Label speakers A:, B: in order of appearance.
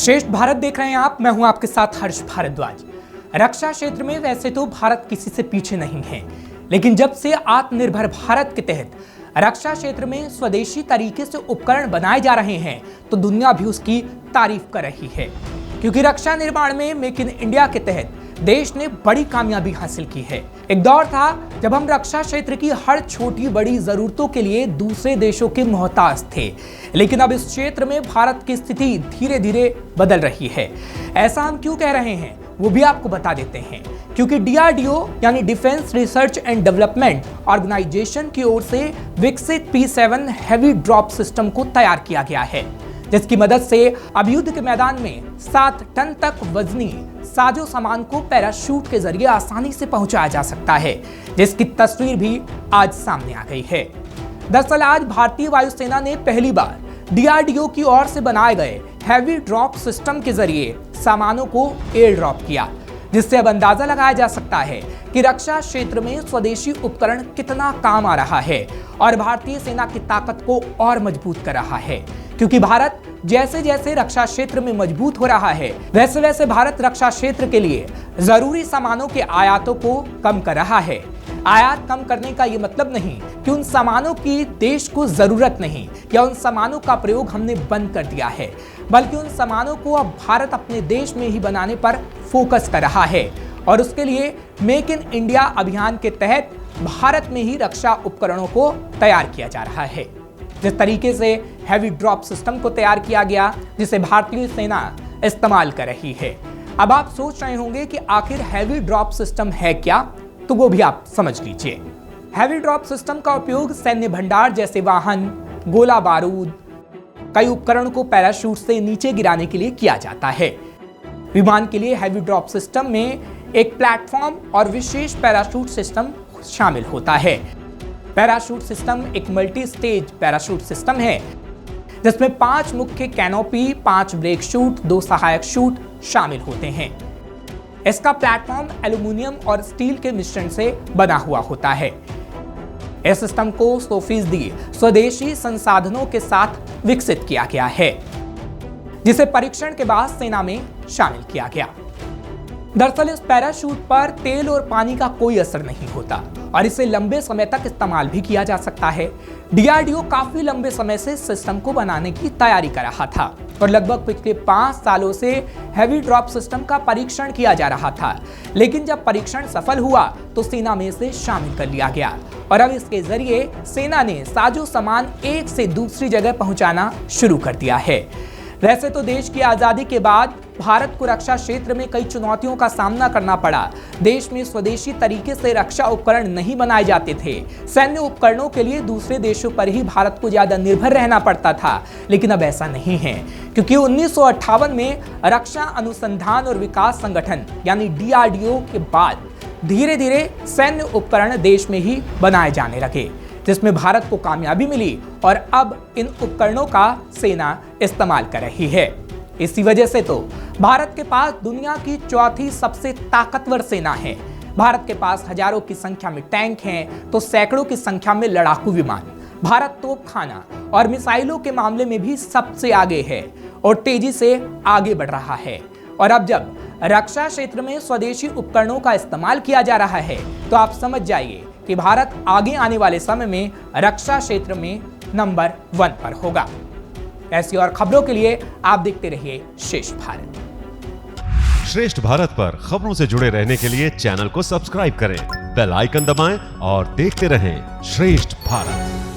A: श्रेष्ठ भारत देख रहे हैं आप। मैं हूं आपके साथ हर्ष भारद्वाज। रक्षा क्षेत्र में वैसे तो भारत किसी से पीछे नहीं है, लेकिन जब से आत्मनिर्भर भारत के तहत रक्षा क्षेत्र में स्वदेशी तरीके से उपकरण बनाए जा रहे हैं तो दुनिया भी उसकी तारीफ कर रही है, क्योंकि रक्षा निर्माण में मेक इन इंडिया के तहत देश ने बड़ी कामयाबी हासिल की है। एक दौर था जब हम रक्षा क्षेत्र की हर छोटी बड़ी जरूरतों के लिए दूसरे देशों के मोहताज थे, लेकिन अब इस क्षेत्र में भारत की स्थिति धीरे धीरे बदल रही है। ऐसा हम क्यों कह रहे हैं वो भी आपको बता देते हैं, क्योंकि DRDO यानी defence research and development organisation की ओर से विकसित P7 हैवी ड्रॉप सिस्टम को तैयार किया गया है, जिसकी मदद से अब युद्ध के मैदान में 7 टन तक वजनी साजो सामान को पैराशूट के जरिए आसानी से पहुंचाया जा सकता है, जिसकी तस्वीर भी आज सामने आ गई है। दरअसल आज भारतीय वायुसेना ने पहली बार DRDO की ओर से बनाए गए हैवी ड्रॉप सिस्टम के जरिए सामानों को एयर ड्रॉप किया, जिससे अब अंदाजा लगाया जा सकता है कि रक्षा क्षेत्र में स्वदेशी उपकरण कितना काम आ रहा है और भारतीय सेना की ताकत को और मजबूत कर रहा है। क्योंकि भारत जैसे जैसे रक्षा क्षेत्र में मजबूत हो रहा है, वैसे वैसे भारत रक्षा क्षेत्र के लिए जरूरी सामानों के आयातों को कम कर रहा है। आयात कम करने का ये मतलब नहीं कि उन सामानों की देश को जरूरत नहीं या उन सामानों का प्रयोग हमने बंद कर दिया है, बल्कि उन सामानों को अब भारत अपने देश में ही बनाने पर फोकस कर रहा है और उसके लिए मेक इन इंडिया अभियान के तहत भारत में ही रक्षा उपकरणों को तैयार किया जा रहा है। जिस तरीके से हैवी ड्रॉप सिस्टम को तैयार किया गया, जिसे भारतीय सेना इस्तेमाल कर रही है। अब आप सोच रहे होंगे कि आखिर हैवी ड्रॉप सिस्टम है क्या, तो वो भी आप समझ लीजिए। हैवी ड्रॉप सिस्टम का उपयोग सैन्य भंडार जैसे वाहन, गोला बारूद, कई उपकरणों को पैराशूट से नीचे गिराने के लिए किया जाता है। विमान के लिए हैवी ड्रॉप सिस्टम में एक प्लेटफॉर्म और विशेष पैराशूट सिस्टम शामिल होता है। पैराशूट सिस्टम एक मल्टी स्टेज पैराशूट सिस्टम है, जिसमें 5 मुख्य कैनोपी, 5 ब्रेक शूट, 2 सहायक शूट शामिल होते हैं। इसका प्लेटफॉर्म एल्यूमिनियम और स्टील के मिश्रण से बना हुआ होता है। इस सिस्टम को 100% स्वदेशी संसाधनों के साथ विकसित किया गया है, जिसे परीक्षण के बाद सेना में शामिल किया गया। दरअसल इस पैराशूट पर तेल और पानी का कोई असर नहीं होता और इसे लंबे समय तक इस्तेमाल भी किया जा सकता है। DRDO काफी लंबे समय से सिस्टम को बनाने की तैयारी कर रहा था और लगभग पिछले 5 सालों से हैवी ड्रॉप सिस्टम का परीक्षण किया जा रहा था, लेकिन जब परीक्षण सफल हुआ तो सेना में इसे शामिल कर लिया गया और अब इसके जरिए सेना ने साजो सामान एक से दूसरी जगह पहुंचाना शुरू कर दिया है। वैसे तो देश की आजादी के बाद भारत को रक्षा क्षेत्र में कई चुनौतियों का सामना करना पड़ा। देश में स्वदेशी तरीके से रक्षा उपकरण नहीं बनाए जाते थे। सैन्य उपकरणों के लिए दूसरे देशों पर ही भारत को ज्यादा निर्भर रहना पड़ता था, लेकिन अब ऐसा नहीं है, क्योंकि 1958 में रक्षा अनुसंधान और विकास संगठन यानी DRDO के बाद धीरे धीरे सैन्य उपकरण देश में ही बनाए जाने लगे, जिसमें भारत को कामयाबी मिली और अब इन उपकरणों का सेना इस्तेमाल कर रही है। इसी वजह से तो भारत के पास दुनिया की 4थी सबसे ताकतवर सेना है। भारत के पास हजारों की संख्या में टैंक हैं, तो सैकड़ों की संख्या में लड़ाकू विमान। भारत तोपखाना और मिसाइलों के मामले में भी सबसे आगे है और तेजी से आगे बढ़ रहा है। और अब जब रक्षा क्षेत्र में स्वदेशी उपकरणों का इस्तेमाल किया जा रहा है, तो आप समझ जाइए कि भारत आगे आने वाले समय में रक्षा क्षेत्र में नंबर 1 पर होगा। ऐसी और खबरों के लिए आप देखते रहिए श्रेष्ठ भारत।
B: श्रेष्ठ भारत पर खबरों से जुड़े रहने के लिए चैनल को सब्सक्राइब करें, बेल आइकन दबाएं और देखते रहें श्रेष्ठ भारत।